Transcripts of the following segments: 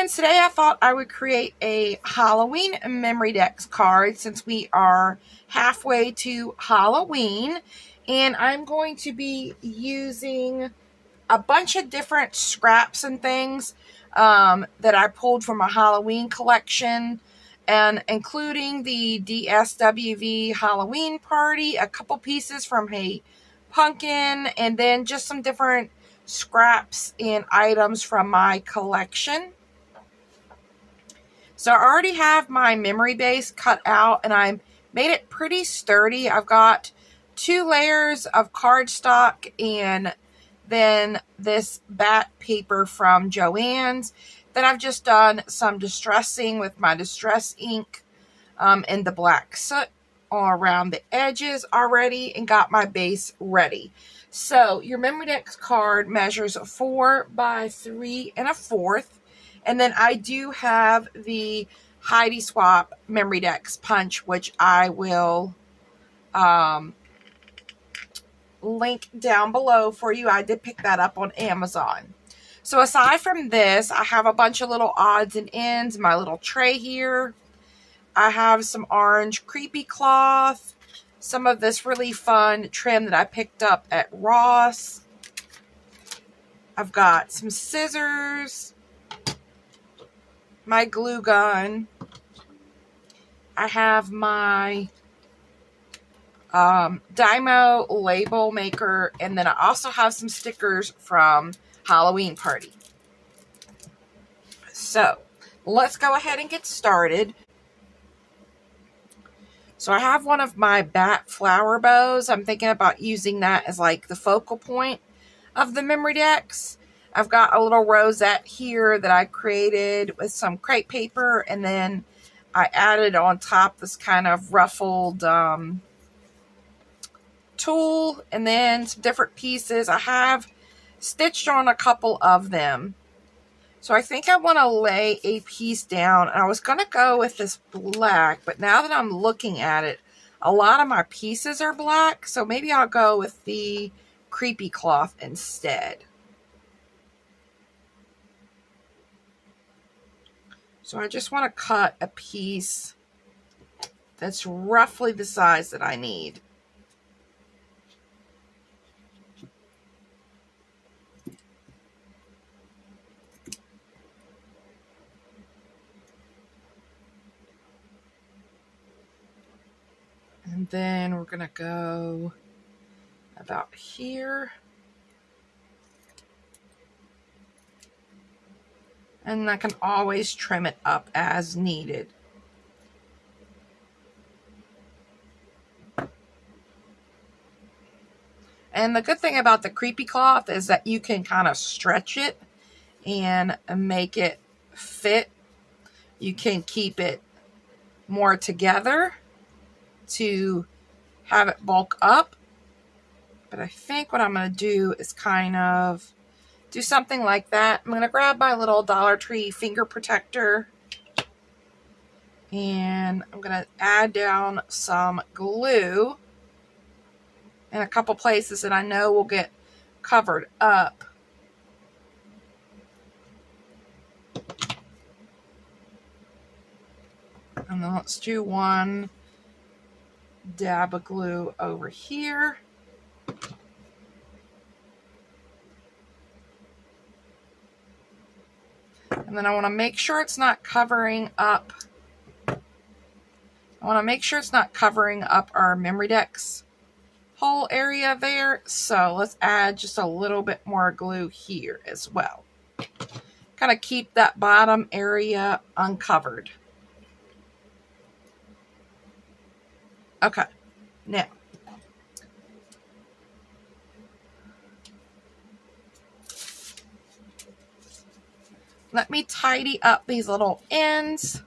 friends, today I thought I would create a Halloween MemDex card since we are halfway to Halloween, and I'm going to be using a bunch of different scraps and things that I pulled from a Halloween collection, and including the DSWV Halloween party, a couple pieces from a pumpkin, and then just some different scraps and items from my collection. So I already have my memory base cut out and I made it pretty sturdy. I've got 2 layers of cardstock and then this batt paper from Joann's. Then I've just done some distressing with my distress ink and the black soot all around the edges already, and got my base ready. So your MemDex card measures 4 by 3 1/4. And then I do have the Heidi Swap MemDex punch, which I will link down below for you. I did pick that up on Amazon. So aside from this, I have a bunch of little odds and ends in my little tray here. I have some orange creepy cloth, some of this really fun trim that I picked up at Ross. I've got some scissors, my glue gun. I have my Dymo label maker, and then I also have some stickers from Halloween Party. So let's go ahead and get started. So I have one of my batt flower bows. I'm thinking about using that as like the focal point of the MemDex. I've got a little rosette here that I created with some crepe paper, and then I added on top this kind of ruffled tulle, and then some different pieces. I have stitched on a couple of them. So I think I want to lay a piece down. I was going to go with this black, but now that I'm looking at it, a lot of my pieces are black, so maybe I'll go with the creepy cloth instead. So I just want to cut a piece that's roughly the size that I need. And then we're going to go about here. And I can always trim it up as needed. And the good thing about the creepy cloth is that you can kind of stretch it and make it fit. You can keep it more together to have it bulk up. But I think what I'm going to do is kind of do something like that. I'm going to grab my little Dollar Tree finger protector, and I'm going to add down some glue in a couple places that I know will get covered up. And then let's do one dab of glue over here. And then I want to make sure it's not covering up. I want to make sure it's not covering up our MemDex whole area there. So let's add just a little bit more glue here as well. Kind of keep that bottom area uncovered. Okay, now let me tidy up these little ends.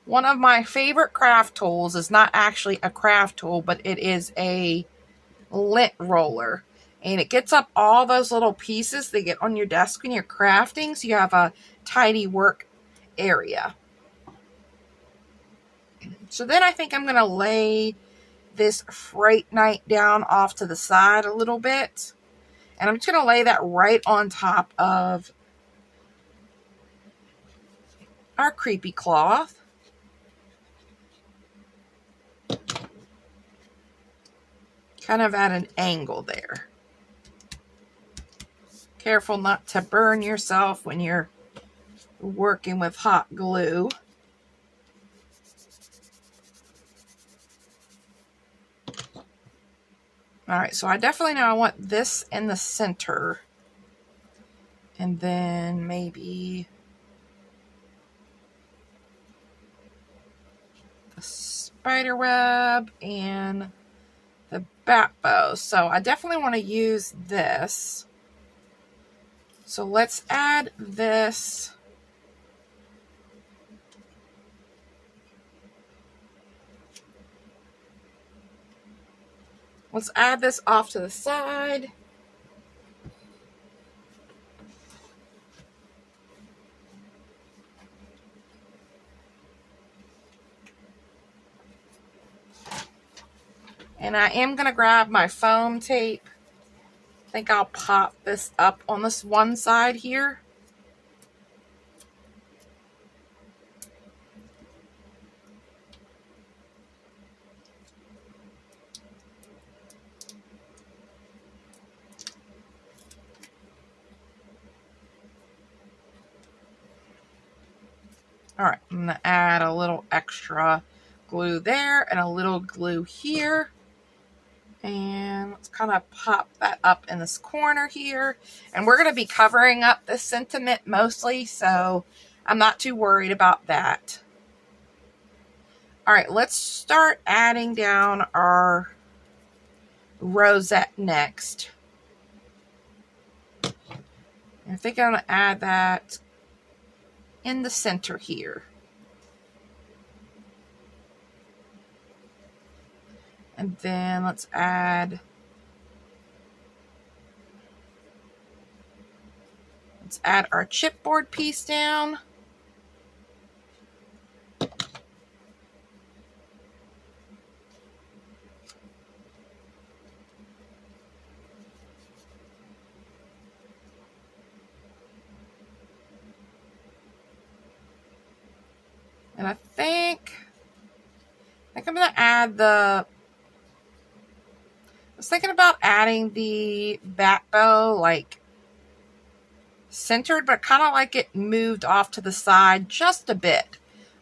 One of my favorite craft tools is not actually a craft tool, but it is a lint roller. And it gets up all those little pieces that get on your desk when you're crafting, so you have a tidy work area. So then I think I'm going to lay this Fright Night down off to the side a little bit. And I'm just going to lay that right on top of our creepy cloth. Kind of at an angle there. Careful not to burn yourself when you're working with hot glue. Alright, so I definitely know I want this in the center. And then maybe the spider web and the bat bow. So I definitely want to use this. So let's add this. Let's add this off to the side. And I am going to grab my foam tape. I think I'll pop this up on this one side here. Alright, I'm going to add a little extra glue there and a little glue here. And let's kind of pop that up in this corner here. And we're going to be covering up this sentiment mostly, so I'm not too worried about that. Alright, let's start adding down our rosette next. I think I'm going to add that in the center here. And then let's add our chipboard piece down. And I think I'm going to add I was thinking about adding the bat bow like centered, but kind of like it moved off to the side just a bit.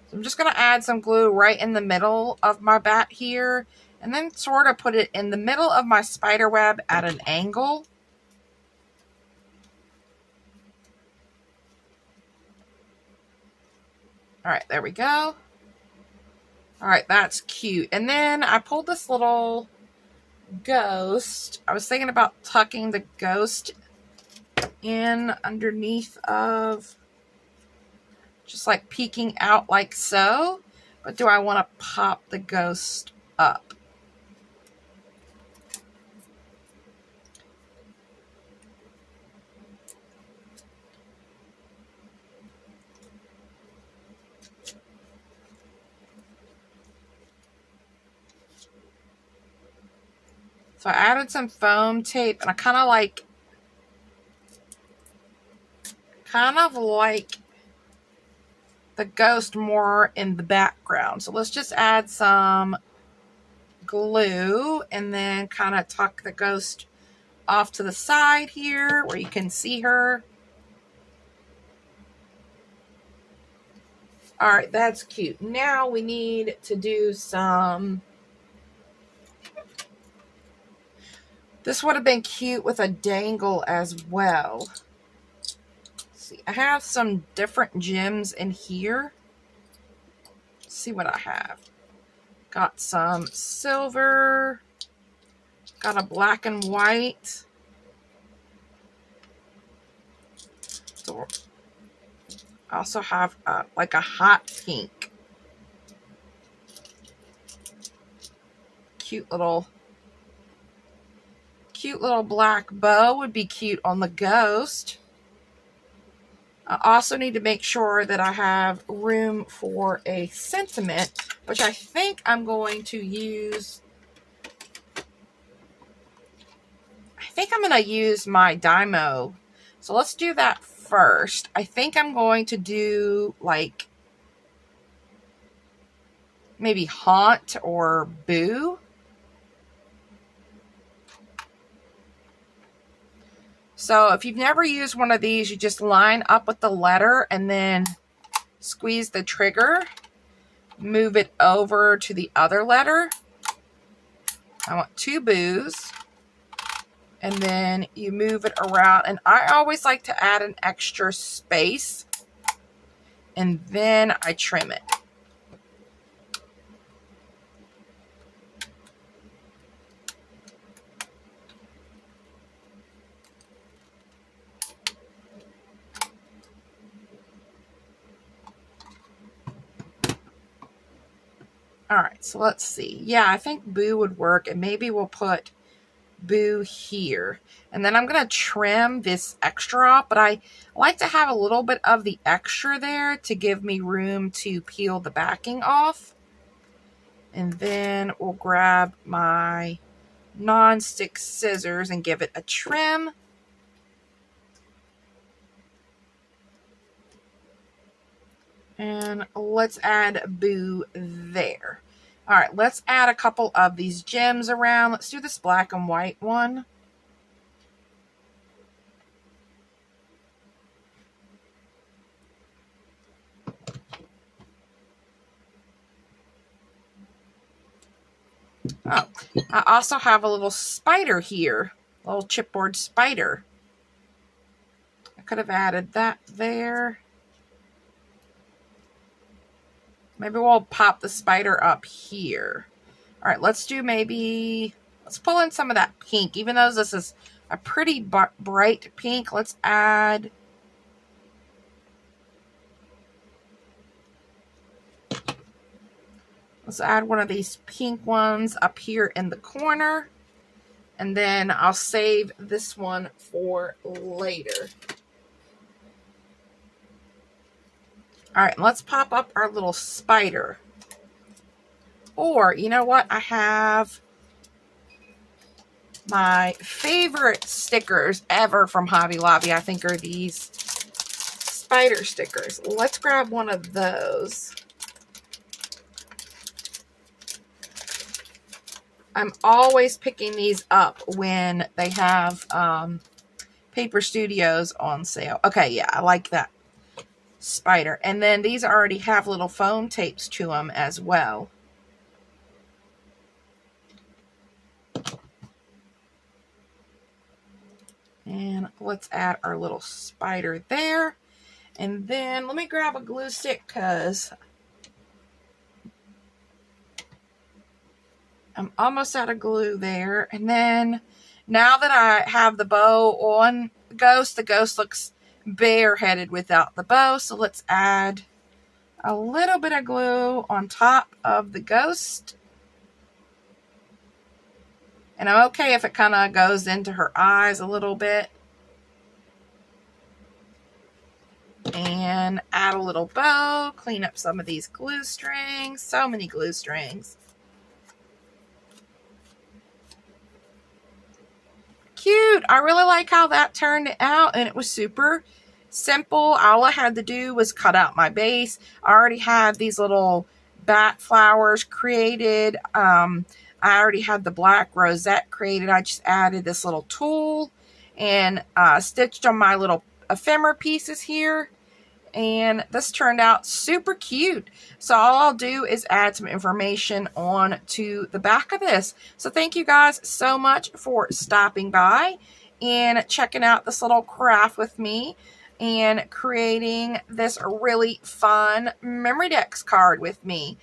So I'm just going to add some glue right in the middle of my bat here, and then sort of put it in the middle of my spider web at an angle. Alright, there we go. Alright, that's cute. And then I pulled this little ghost. I was thinking about tucking the ghost in underneath of, just like peeking out like so. But do I want to pop the ghost up? So I added some foam tape, and I kind of like the ghost more in the background. So let's just add some glue and then kind of tuck the ghost off to the side here where you can see her. Alright, that's cute. Now we need to do some... This would have been cute with a dangle as well. Let's see, I have some different gems in here. Let's see what I have. Got some silver. Got a black and white. So I also have like a hot pink. Cute little black bow would be cute on the ghost. I also need to make sure that I have room for a sentiment, which I think I'm going to use. I think I'm going to use my Dymo. So let's do that first. I think I'm going to do like maybe haunt or boo. So if you've never used one of these, you just line up with the letter and then squeeze the trigger, move it over to the other letter. I want 2 boos. And then you move it around. And I always like to add an extra space. And then I trim it. All right, so let's see. Yeah, I think boo would work. And maybe we'll put boo here. And then I'm going to trim this extra off. But I like to have a little bit of the extra there to give me room to peel the backing off. And then we'll grab my non-stick scissors and give it a trim. And let's add boo there. All right, let's add a couple of these gems around. Let's do this black and white one. Oh, I also have a little spider here, a little chipboard spider. I could have added that there. Maybe we'll pop the spider up here. All right, let's do let's pull in some of that pink. Even though this is a pretty bright pink, let's add one of these pink ones up here in the corner. And then I'll save this one for later. All right, let's pop up our little spider. Or, you know what? I have my favorite stickers ever from Hobby Lobby, I think, are these spider stickers. Let's grab one of those. I'm always picking these up when they have Paper Studios on sale. Okay, yeah, I like that spider. And then these already have little foam tapes to them as well. And let's add our little spider there. And then let me grab a glue stick because I'm almost out of glue there. And then now that I have the bow on the ghost looks bareheaded without the bow. So let's add a little bit of glue on top of the ghost. And I'm okay if it kind of goes into her eyes a little bit. And add a little bow, clean up some of these glue strings. So many glue strings. Cute. I really like how that turned out, and it was super simple. All I had to do was cut out my base. I already had these little bat flowers created. I already had the black rosette created. I just added this little tulle and stitched on my little ephemera pieces here. And this turned out super cute. So all I'll do is add some information on to the back of this. So thank you guys so much for stopping by and checking out this little craft with me and creating this really fun MemDex card with me.